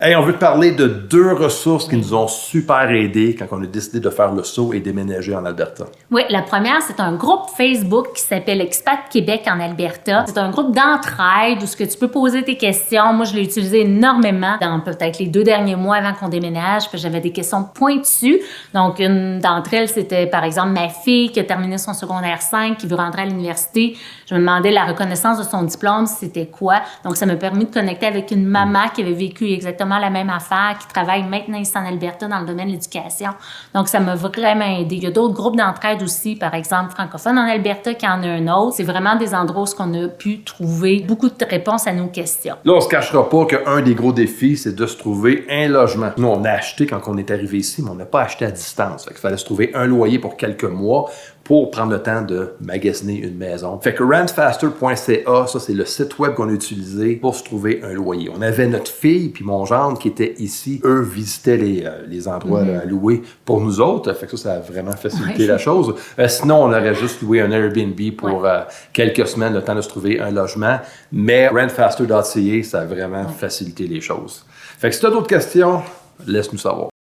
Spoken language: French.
Hey, on veut te parler de 2 ressources qui nous ont super aidés quand on a décidé de faire le saut et déménager en Alberta. Oui, la première, c'est un groupe Facebook qui s'appelle Expat Québec en Alberta. C'est un groupe d'entraide où ce que tu peux poser tes questions. Moi, je l'ai utilisé énormément dans peut-être les 2 derniers mois avant qu'on déménage, puis j'avais des questions pointues. Donc, une d'entre elles, c'était par exemple ma fille qui a terminé son secondaire 5, qui veut rentrer à l'université. Je me demandais la reconnaissance de son diplôme, c'était quoi. Donc, ça m'a permis de connecter avec une maman qui avait vécu exactement la même affaire, qui travaille maintenant ici en Alberta dans le domaine de l'éducation. Donc, ça m'a vraiment aidé. Il y a d'autres groupes d'entraide aussi, par exemple, francophones en Alberta, qui en a un autre. C'est vraiment des endroits où on a pu trouver beaucoup de réponses à nos questions. Là, on ne se cachera pas qu'un des gros défis, c'est de se trouver un logement. Nous, on a acheté quand on est arrivé ici, mais on n'a pas acheté à distance. Fait qu'il fallait se trouver un loyer pour quelques mois pour prendre le temps de magasiner une maison. Fait que rentfaster.ca, ça c'est le site web qu'on a utilisé pour se trouver un loyer. On avait notre fille puis mon gendre qui étaient ici. Eux visitaient les endroits à louer pour nous autres. Fait que ça a vraiment facilité la chose. Sinon, on aurait juste loué un Airbnb pour quelques semaines, le temps de se trouver un logement. Mais rentfaster.ca, ça a vraiment facilité les choses. Fait que si tu as d'autres questions, laisse-nous savoir.